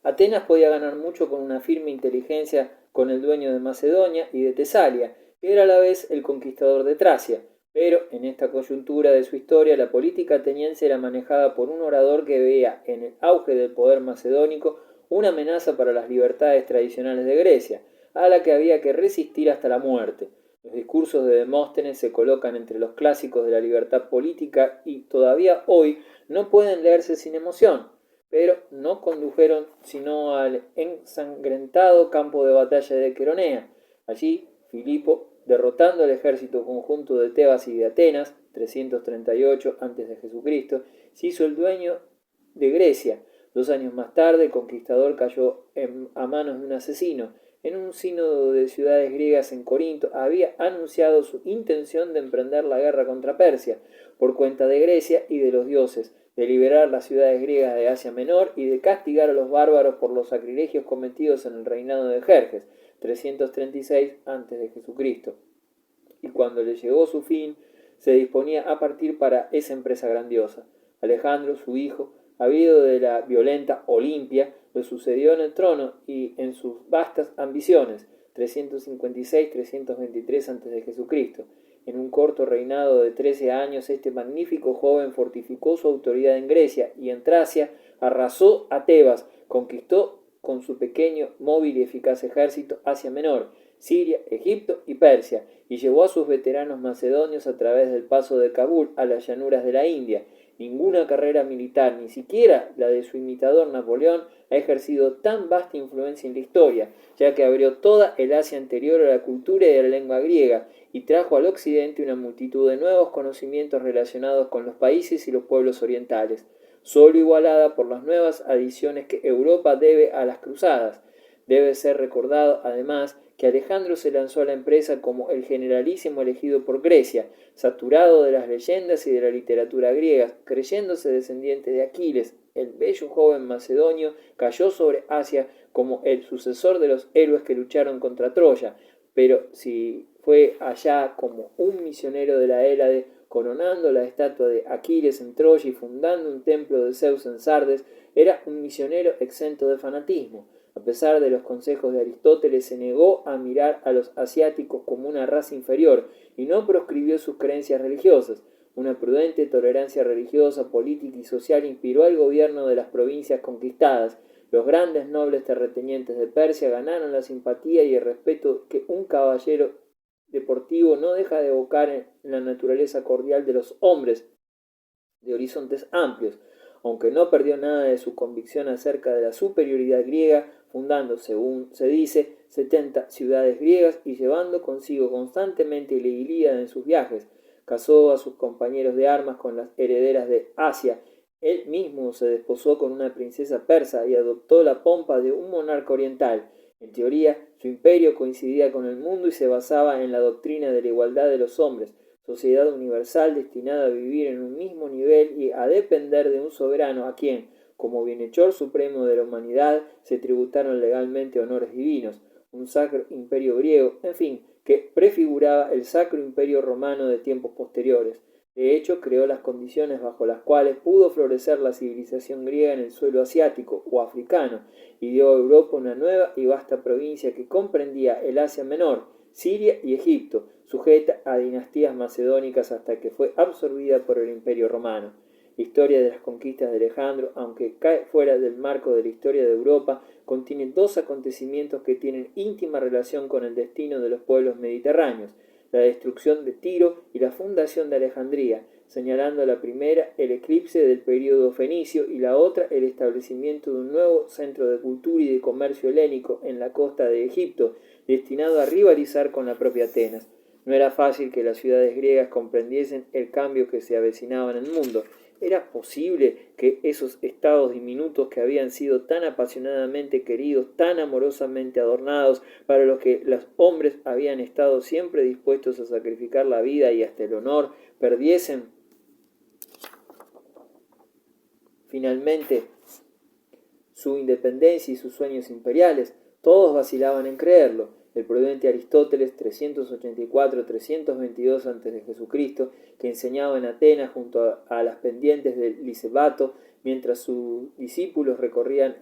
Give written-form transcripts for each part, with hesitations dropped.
Atenas podía ganar mucho con una firme inteligencia con el dueño de Macedonia y de Tesalia, que era a la vez el conquistador de Tracia. Pero en esta coyuntura de su historia, la política ateniense era manejada por un orador que veía en el auge del poder macedónico una amenaza para las libertades tradicionales de Grecia, a la que había que resistir hasta la muerte. Los discursos de Demóstenes se colocan entre los clásicos de la libertad política y todavía hoy no pueden leerse sin emoción, pero no condujeron sino al ensangrentado campo de batalla de Queronea. Allí, Filipo, derrotando al ejército conjunto de Tebas y de Atenas, 338 a.C., se hizo el dueño de Grecia. 2 años más tarde, el conquistador cayó a manos de un asesino. En un sínodo de ciudades griegas en Corinto, había anunciado su intención de emprender la guerra contra Persia, por cuenta de Grecia y de los dioses, de liberar las ciudades griegas de Asia Menor y de castigar a los bárbaros por los sacrilegios cometidos en el reinado de Jerjes, 336 a.C. Y cuando le llegó su fin, se disponía a partir para esa empresa grandiosa. Alejandro, su hijo, habido de la violenta Olimpia, lo sucedió en el trono y en sus vastas ambiciones, 356-323 a.C. En un corto reinado de 13 años, este magnífico joven fortificó su autoridad en Grecia y en Tracia, arrasó a Tebas, conquistó con su pequeño, móvil y eficaz ejército Asia Menor, Siria, Egipto y Persia, y llevó a sus veteranos macedonios a través del paso de Kabul a las llanuras de la India. Ninguna carrera militar, ni siquiera la de su imitador Napoleón, ha ejercido tan vasta influencia en la historia, ya que abrió toda el Asia anterior a la cultura y a la lengua griega, y trajo al occidente una multitud de nuevos conocimientos relacionados con los países y los pueblos orientales, solo igualada por las nuevas adiciones que Europa debe a las cruzadas. Debe ser recordado, además, que Alejandro se lanzó a la empresa como el generalísimo elegido por Grecia, saturado de las leyendas y de la literatura griega, creyéndose descendiente de Aquiles. El bello joven macedonio cayó sobre Asia como el sucesor de los héroes que lucharon contra Troya, pero si fue allá como un misionero de la Hélade, coronando la estatua de Aquiles en Troya y fundando un templo de Zeus en Sardes, era un misionero exento de fanatismo. A pesar de los consejos de Aristóteles, se negó a mirar a los asiáticos como una raza inferior y no proscribió sus creencias religiosas. Una prudente tolerancia religiosa, política y social inspiró al gobierno de las provincias conquistadas. Los grandes nobles terratenientes de Persia ganaron la simpatía y el respeto que un caballero deportivo no deja de evocar en la naturaleza cordial de los hombres de horizontes amplios, aunque no perdió nada de su convicción acerca de la superioridad griega, fundando, según se dice, 70 ciudades griegas y llevando consigo constantemente la Ilíada en sus viajes. Casó a sus compañeros de armas con las herederas de Asia. Él mismo se desposó con una princesa persa y adoptó la pompa de un monarca oriental. En teoría, su imperio coincidía con el mundo y se basaba en la doctrina de la igualdad de los hombres, sociedad universal destinada a vivir en un mismo nivel y a depender de un soberano a quien, como bienhechor supremo de la humanidad, se tributaron legalmente honores divinos, un sacro imperio griego, en fin, que prefiguraba el sacro imperio romano de tiempos posteriores. De hecho, creó las condiciones bajo las cuales pudo florecer la civilización griega en el suelo asiático o africano, y dio a Europa una nueva y vasta provincia que comprendía el Asia Menor, Siria y Egipto, sujeta a dinastías macedónicas hasta que fue absorbida por el Imperio Romano. La historia de las conquistas de Alejandro, aunque cae fuera del marco de la historia de Europa, contiene dos acontecimientos que tienen íntima relación con el destino de los pueblos mediterráneos: la destrucción de Tiro y la fundación de Alejandría, señalando la primera el eclipse del período fenicio y la otra el establecimiento de un nuevo centro de cultura y de comercio helénico en la costa de Egipto, destinado a rivalizar con la propia Atenas. No era fácil que las ciudades griegas comprendiesen el cambio que se avecinaba en el mundo. ¿Era posible que esos estados diminutos que habían sido tan apasionadamente queridos, tan amorosamente adornados, para los que los hombres habían estado siempre dispuestos a sacrificar la vida y hasta el honor, perdiesen finalmente su independencia y sus sueños imperiales? Todos vacilaban en creerlo. El prudente Aristóteles, 384-322 a.C., que enseñaba en Atenas junto a las pendientes del Licebato, mientras su discípulo recorría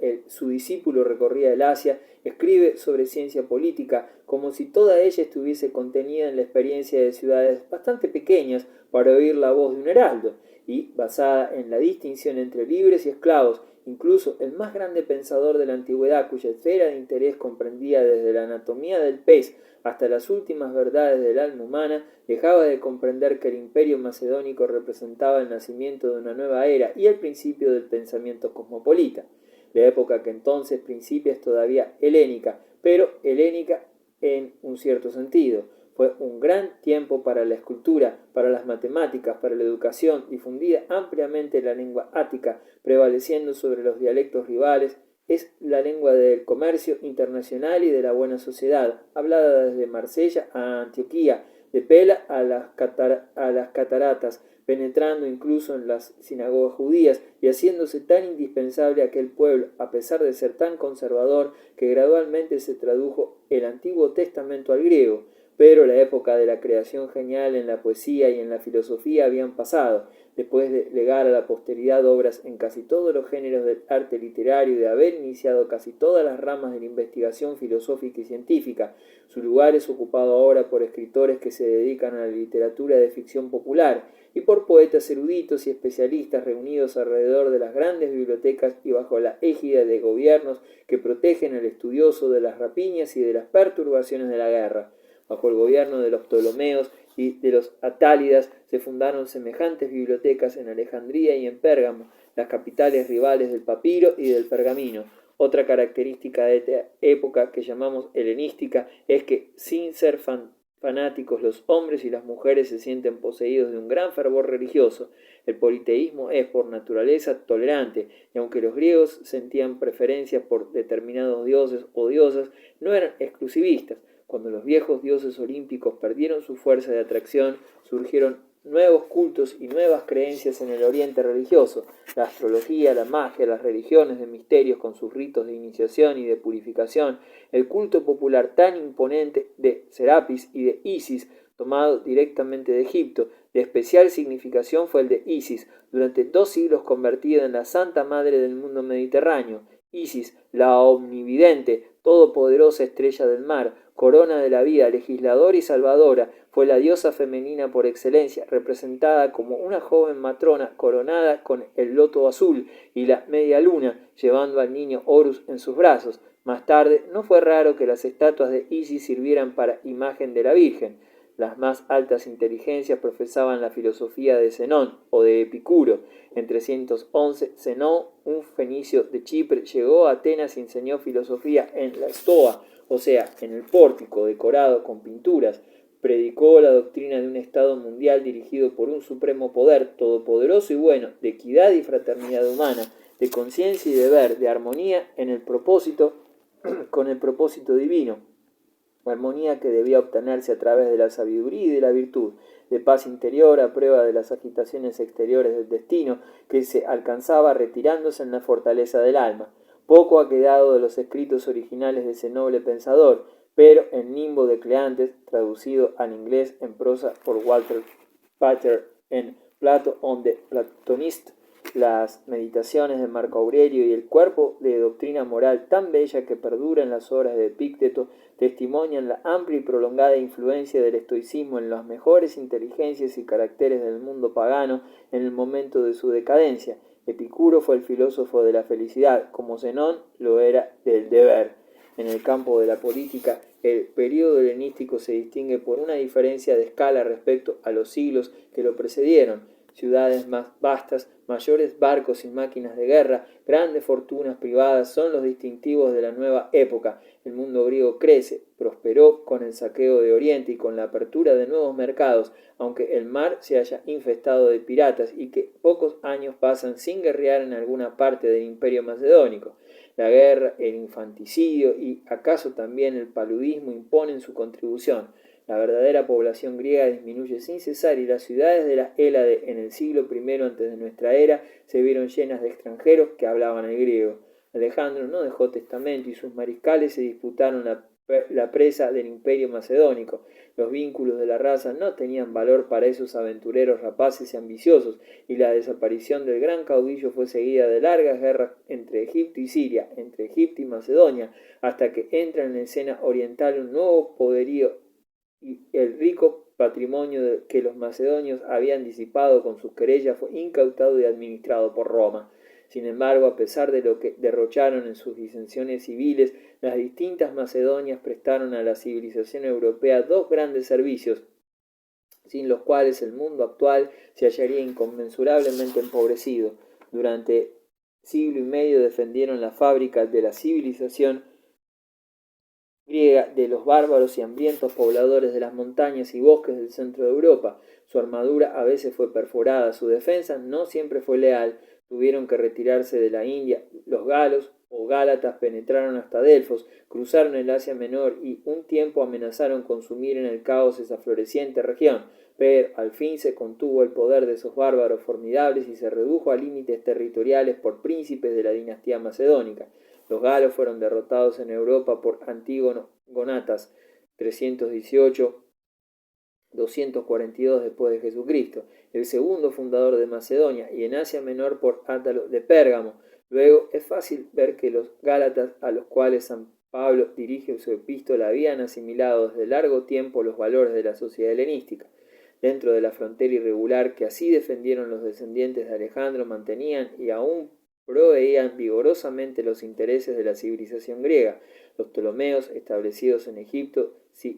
el Asia, escribe sobre ciencia política como si toda ella estuviese contenida en la experiencia de ciudades bastante pequeñas para oír la voz de un heraldo, y basada en la distinción entre libres y esclavos. Incluso el más grande pensador de la antigüedad, cuya esfera de interés comprendía desde la anatomía del pez hasta las últimas verdades del alma humana, dejaba de comprender que el imperio macedónico representaba el nacimiento de una nueva era y el principio del pensamiento cosmopolita. La época que entonces principia es todavía helénica, pero helénica en un cierto sentido. Fue un gran tiempo para la escultura, para las matemáticas, para la educación, difundida ampliamente la lengua ática, prevaleciendo sobre los dialectos rivales. Es la lengua del comercio internacional y de la buena sociedad, hablada desde Marsella a Antioquía, de Pela a las cataratas, penetrando incluso en las sinagogas judías y haciéndose tan indispensable aquel pueblo, a pesar de ser tan conservador, que gradualmente se tradujo el Antiguo Testamento al griego. Pero la época de la creación genial en la poesía y en la filosofía habían pasado, después de legar a la posteridad obras en casi todos los géneros del arte literario y de haber iniciado casi todas las ramas de la investigación filosófica y científica. Su lugar es ocupado ahora por escritores que se dedican a la literatura de ficción popular y por poetas eruditos y especialistas reunidos alrededor de las grandes bibliotecas y bajo la égida de gobiernos que protegen al estudioso de las rapiñas y de las perturbaciones de la guerra. Bajo el gobierno de los Ptolomeos y de los Atálidas se fundaron semejantes bibliotecas en Alejandría y en Pérgamo, las capitales rivales del papiro y del pergamino. Otra característica de esta época que llamamos helenística es que, sin ser fanáticos, los hombres y las mujeres se sienten poseídos de un gran fervor religioso. El politeísmo es por naturaleza tolerante, y aunque los griegos sentían preferencia por determinados dioses o diosas, no eran exclusivistas. Cuando los viejos dioses olímpicos perdieron su fuerza de atracción, surgieron nuevos cultos y nuevas creencias en el oriente religioso. La astrología, la magia, las religiones de misterios con sus ritos de iniciación y de purificación, el culto popular tan imponente de Serapis y de Isis, tomado directamente de Egipto. De especial significación fue el de Isis, durante 2 siglos convertida en la Santa Madre del mundo mediterráneo. Isis, la omnividente, todopoderosa estrella del mar, corona de la vida, legisladora y salvadora, fue la diosa femenina por excelencia, representada como una joven matrona coronada con el loto azul y la media luna, llevando al niño Horus en sus brazos. Más tarde, no fue raro que las estatuas de Isis sirvieran para imagen de la Virgen. Las más altas inteligencias profesaban la filosofía de Zenón o de Epicuro. En 311, Zenón, un fenicio de Chipre, llegó a Atenas y enseñó filosofía en la Stoa, o sea, en el pórtico decorado con pinturas. Predicó la doctrina de un Estado mundial dirigido por un supremo poder, todopoderoso y bueno, de equidad y fraternidad humana, de conciencia y deber, de armonía en el propósito, con el propósito divino. Armonía que debía obtenerse a través de la sabiduría y de la virtud, de paz interior a prueba de las agitaciones exteriores del destino, que se alcanzaba retirándose en la fortaleza del alma. Poco ha quedado de los escritos originales de ese noble pensador, pero el Nimbo de Cleantes, traducido al inglés en prosa por Walter Pater en Plato on the Platonist, las meditaciones de Marco Aurelio y el cuerpo de doctrina moral tan bella que perdura en las obras de Epicteto, testimonian la amplia y prolongada influencia del estoicismo en las mejores inteligencias y caracteres del mundo pagano en el momento de su decadencia. Epicuro fue el filósofo de la felicidad, como Zenón lo era del deber. En el campo de la política, el período helenístico se distingue por una diferencia de escala respecto a los siglos que lo precedieron. Ciudades más vastas, mayores barcos y máquinas de guerra, grandes fortunas privadas son los distintivos de la nueva época. El mundo griego crece, prosperó con el saqueo de Oriente y con la apertura de nuevos mercados, aunque el mar se haya infestado de piratas y que pocos años pasan sin guerrear en alguna parte del imperio macedónico. La guerra, el infanticidio y acaso también el paludismo imponen su contribución. La verdadera población griega disminuye sin cesar y las ciudades de la Hélade en el siglo I antes de nuestra era se vieron llenas de extranjeros que hablaban el griego. Alejandro no dejó testamento y sus mariscales se disputaron la la presa del imperio macedónico. Los vínculos de la raza no tenían valor para esos aventureros rapaces y ambiciosos, y la desaparición del gran caudillo fue seguida de largas guerras entre Egipto y Siria, entre Egipto y Macedonia, hasta que entra en la escena oriental un nuevo poderío y el rico patrimonio que los macedonios habían disipado con sus querellas fue incautado y administrado por Roma. Sin embargo, a pesar de lo que derrocharon en sus disensiones civiles, las distintas Macedonias prestaron a la civilización europea dos grandes servicios, sin los cuales el mundo actual se hallaría inconmensurablemente empobrecido. Durante siglo y medio defendieron las fábricas de la civilización griega de los bárbaros y hambrientos pobladores de las montañas y bosques del centro de Europa. Su armadura a veces fue perforada, su defensa no siempre fue leal. Tuvieron que retirarse de la India. Los galos o gálatas penetraron hasta Delfos, cruzaron el Asia Menor y un tiempo amenazaron con sumir en el caos esa floreciente región, pero al fin se contuvo el poder de esos bárbaros formidables y se redujo a límites territoriales por príncipes de la dinastía macedónica. Los galos fueron derrotados en Europa por Antígono Gonatas, 318-242 después de Jesucristo, el segundo fundador de Macedonia, y en Asia Menor por Átalo de Pérgamo. Luego es fácil ver que los gálatas, a los cuales San Pablo dirige su epístola, habían asimilado desde largo tiempo los valores de la sociedad helenística. Dentro de la frontera irregular que así defendieron los descendientes de Alejandro, mantenían y aún proveían vigorosamente los intereses de la civilización griega. Los ptolomeos, establecidos en Egipto,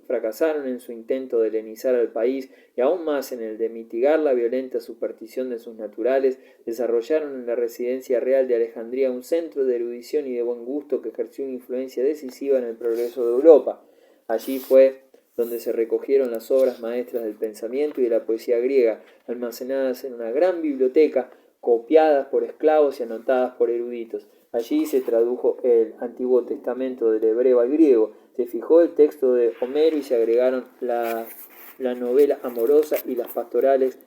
fracasaron en su intento de helenizar al país y aún más en el de mitigar la violenta superstición de sus naturales, desarrollaron en la residencia real de Alejandría un centro de erudición y de buen gusto que ejerció una influencia decisiva en el progreso de Europa. Allí fue donde se recogieron las obras maestras del pensamiento y de la poesía griega, almacenadas en una gran biblioteca, copiadas por esclavos y anotadas por eruditos. Allí se tradujo el Antiguo Testamento del hebreo al griego, se fijó el texto de Homero y se agregaron la novela amorosa y las pastorales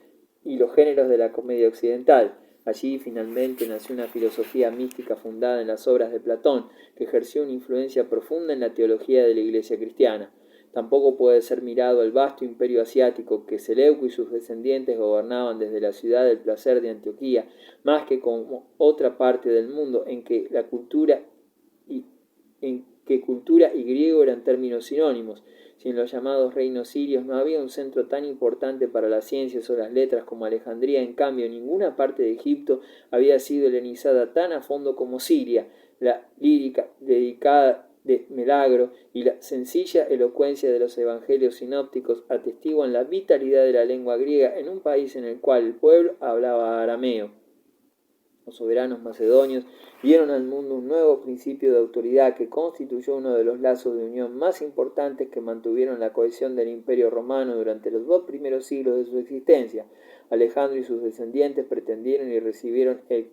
y los géneros de la comedia occidental. Allí finalmente nació una filosofía mística fundada en las obras de Platón, que ejerció una influencia profunda en la teología de la Iglesia cristiana. Tampoco puede ser mirado el vasto imperio asiático que Seleuco y sus descendientes gobernaban desde la ciudad del placer de Antioquía, más que como otra parte del mundo en que cultura y griego eran términos sinónimos. Si en los llamados reinos sirios no había un centro tan importante para las ciencias o las letras como Alejandría, en cambio ninguna parte de Egipto había sido helenizada tan a fondo como Siria. La lírica dedicada de Melagro y la sencilla elocuencia de los evangelios sinópticos atestiguan la vitalidad de la lengua griega en un país en el cual el pueblo hablaba arameo. Los soberanos macedonios dieron al mundo un nuevo principio de autoridad que constituyó uno de los lazos de unión más importantes que mantuvieron la cohesión del Imperio Romano durante los 2 primeros siglos de su existencia. Alejandro y sus descendientes pretendieron y recibieron el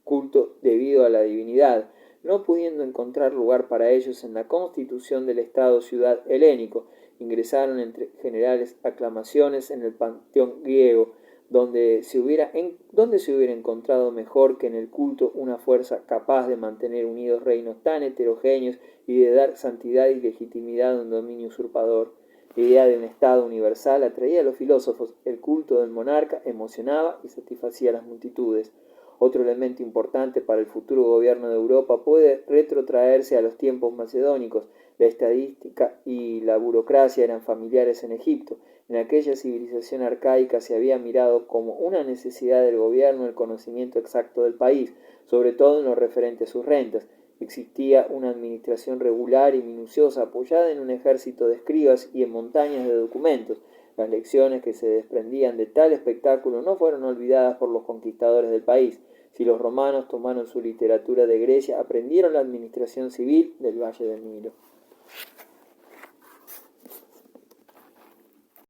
culto debido a la divinidad, no pudiendo encontrar lugar para ellos en la constitución del Estado-ciudad helénico. Ingresaron entre generales aclamaciones en el panteón griego, donde se hubiera encontrado mejor que en el culto una fuerza capaz de mantener unidos reinos tan heterogéneos y de dar santidad y legitimidad a un dominio usurpador. La idea de un Estado universal atraía a los filósofos, el culto del monarca emocionaba y satisfacía a las multitudes. Otro elemento importante para el futuro gobierno de Europa puede retrotraerse a los tiempos macedónicos. La estadística y la burocracia eran familiares en Egipto. En aquella civilización arcaica se había mirado como una necesidad del gobierno el conocimiento exacto del país, sobre todo en lo referente a sus rentas. Existía una administración regular y minuciosa apoyada en un ejército de escribas y en montañas de documentos. Las lecciones que se desprendían de tal espectáculo no fueron olvidadas por los conquistadores del país. Si los romanos tomaron su literatura de Grecia, aprendieron la administración civil del Valle del Nilo.